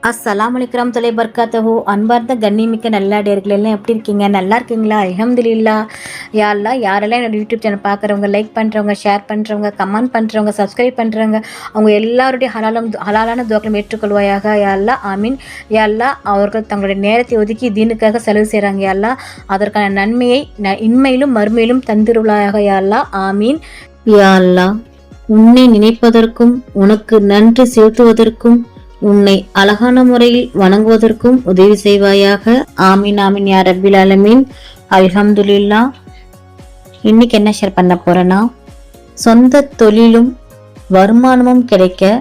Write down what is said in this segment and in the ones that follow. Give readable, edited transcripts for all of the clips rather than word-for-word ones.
அஸ்ஸலாமு அலைக்கும் தொலை பர்காத்தஹு. அன்பார்ந்த கண்ணிமிக்க நல்லடியார்கள் எல்லாம் எப்படி இருக்கீங்க? நல்லா இருக்கீங்களா? அல்ஹம்துலில்லாஹ். யா அல்லாஹ், யாரெல்லாம் என்னோட யூடியூப் சேனல் பார்க்குறவங்க, லைக் பண்ணுறவங்க, ஷேர் பண்ணுறவங்க, கமெண்ட் பண்ணுறவங்க, சப்ஸ்கிரைப் பண்ணுறவங்க, அவங்க எல்லாருடைய ஹலாலான துவாக்களும் ஏற்றுக்கொள்வாயாக. யா அல்லாஹ், ஆமீன். யா அல்லாஹ், அவர்கள் தங்களுடைய நேரத்தை ஒதுக்கி தீனுக்காக செலவு செய்கிறாங்க. யா அல்லாஹ், அதற்கான நன்மையை இன்மையிலும் மறுமையிலும் தந்திருளாயாக. யா அல்லாஹ், ஆமீன். யா அல்லாஹ், உன்னை நினைப்பதற்கும் உனக்கு நன்றி செலுத்துவதற்கும் உன்னை அழகான முறையில் வணங்குவதற்கும் உதவி செய்வாயாக. ஆமீன் ஆமீன் யா ரப்பில் ஆலமீன். அல்ஹம்துலில்லாஹ். இன்னைக்கு என்ன ஷேர் பண்ண போறேன்னா, சொந்த தொழிலும் வருமானமும் கிடைக்க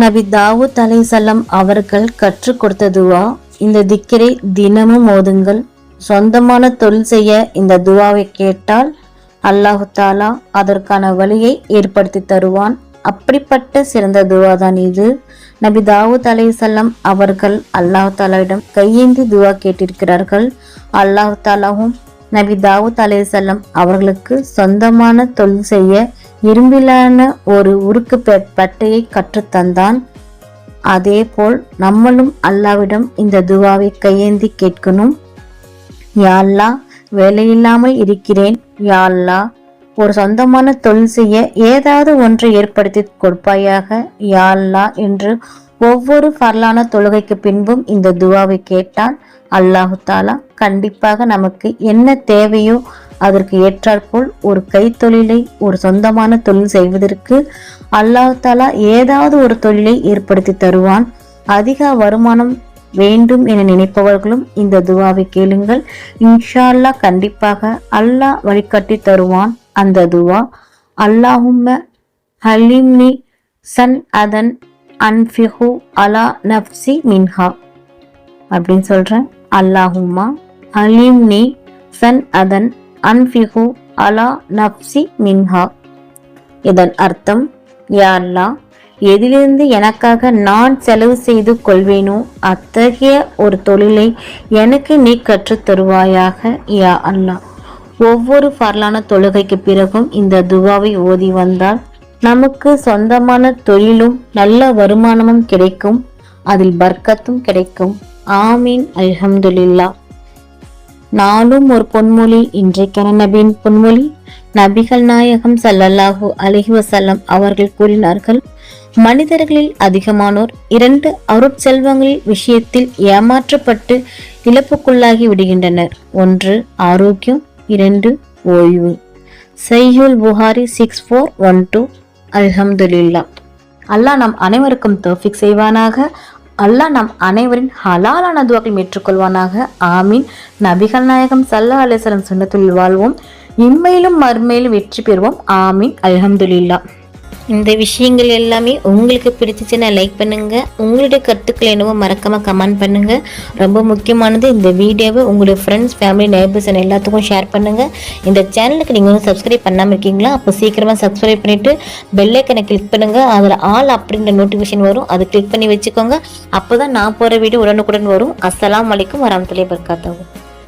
நபி தாவூத் அலைஹிஸ்ஸலாம் அவர்கள் கற்றுக் கொடுத்த துவா. இந்த திக்ரை தினமும் ஓதுங்கள். சொந்தமான தொழில் செய்ய இந்த துவாவை கேட்டால் அல்லாஹு தாலா அதற்கான வழியை ஏற்படுத்தி தருவான். அப்படிப்பட்ட சிறந்த துவா தான் இது. நபி தாவூத் அலைஹிஸ்ஸலாம் அவர்கள் அல்லாஹு தாலாவிடம் கையேந்தி துவா கேட்டிருக்கிறார்கள். அல்லாஹு தாலாவும் நபி தாவூத் அலைஹிஸ்ஸலாம் அவர்களுக்கு சொந்தமான தொழில் செய்ய இரும்பிலான ஒரு உருக்கு பட்டையை கற்றுத்தந்தான். அதே போல் நம்மளும் அல்லாவிடம் இந்த துவாவை கையேந்தி கேட்கணும். யா அல்லாஹ், வேலையில்லாமல் இருக்கிறேன். யா அல்லாஹ், ஒரு சொந்தமான தொழில் செய்ய ஏதாவது ஒன்றை ஏற்படுத்தி கொடுப்பாயாக. யா அல்லாஹ் என்று ஒவ்வொரு ஃபர்லான தொழுகைக்கு பின்பும் இந்த துவாவை கேட்டால் அல்லாஹு தாலா கண்டிப்பாக நமக்கு என்ன தேவையோ அதற்கு ஏற்றாற்போல் ஒரு கைத்தொழிலை, ஒரு சொந்தமான தொழில் செய்வதற்கு அல்லாஹு தாலா ஏதாவது ஒரு தொழிலை ஏற்படுத்தி தருவான். அதிக வருமானம் வேண்டும் என நினைப்பவர்களும் இந்த துவாவை கேளுங்கள். இன்ஷா அல்லாஹ் கண்டிப்பாக அல்லாஹ் வழிகாட்டி தருவான். அந்த துவா, அல்லாஹும்ம ஹலிம்னி சன் அதன் அன்ஃபிஹு அலா நஃப்சி மின்ஹா அப்படின்னு சொல்றேன். அல்லாஹும்மா ஹலிம்னி சன் அதன் அன்ஃபிஹு அலா நஃப்சி மின்ஹா. இதன் அர்த்தம், யா அல்லாஹ், எதிலிருந்து எனக்காக நான் செலவு செய்து கொள்வேனோ அத்தகைய ஒரு தொழிலை எனக்கு நீ கற்றுத் தருவாயாக. யா அல்லாஹ். ஒவ்வொரு ஃபர்லான தொழுகைக்கு பிறகும் இந்த துவாவை ஓதி வந்தால் நமக்கு சொந்தமான தொழிலும் நல்ல வருமானமும் கிடைக்கும். அதில் பர்க்கத்தும் கிடைக்கும். ஆமீன். அல்ஹம்துலில்லாஹ். நாளும் ஒரு பொன்மொழி. இன்றைக்கான நபியின் பொன்மொழி, நபிகள் நாயகம் ஸல்லல்லாஹு அலைஹி வஸல்லம் அவர்கள் கூறினார்கள், மனிதர்களில் அதிகமானோர் 2 அருட்செல்வங்களின் விஷயத்தில் ஏமாற்றப்பட்டு இழப்புக்குள்ளாகி விடுகின்றனர். 1 ஆரோக்கியம், 2 ஓய்வு. சஹீஹுல் புகாரி 6412. அல்ஹம்துலில்லாஹ். அல்லாஹ் நம் அனைவருக்கும் தௌஃபீக் செய்வானாக. அல்லாஹ் நம் அனைவரின் ஹலாலான துவாக்களை ஏற்றுக்கொள்வானாக. ஆமீன். நபிகள் நாயகம் ஸல்லல்லாஹு அலைஹி வஸல்லம் சுன்னத்துல் வாழ்வோம். இம்மையிலும் மறுமையிலும் வெற்றி பெறுவோம். ஆமீன். அல்ஹம்துலில்லாஹ். இந்த விஷயங்கள் எல்லாமே உங்களுக்கு பிடிச்சிச்சுன்னா லைக் பண்ணுங்க. உங்களுடைய கருத்துக்கள் என்னவோ மறக்காம கமெண்ட் பண்ணுங்க. ரொம்ப முக்கியமானது, இந்த வீடியோவை உங்களுடைய ஃப்ரெண்ட்ஸ், ஃபேமிலி, நெய்பர்ஸ் எல்லாத்துக்கும் ஷேர் பண்ணுங்க. இந்த சேனலுக்கு நீங்கள் வந்து சப்ஸ்கிரைப் பண்ணாமல் இருக்கீங்களா? அப்போ சீக்கிரமாக சப்ஸ்கிரைப் பண்ணிட்டு பெல் ஐக்கனை கிளிக் பண்ணுங்க. அதில் ஆல் அப்படின்ற நோட்டிஃபிகேஷன் வரும், அதை கிளிக் பண்ணி வச்சுக்கோங்க. அப்போதான் நான் போகிற வீடியோ உடனுக்குடன் வரும். அஸ்ஸலாமு அலைக்கும் வரஹ்மத்துல்லாஹி வபரகாத்துஹு.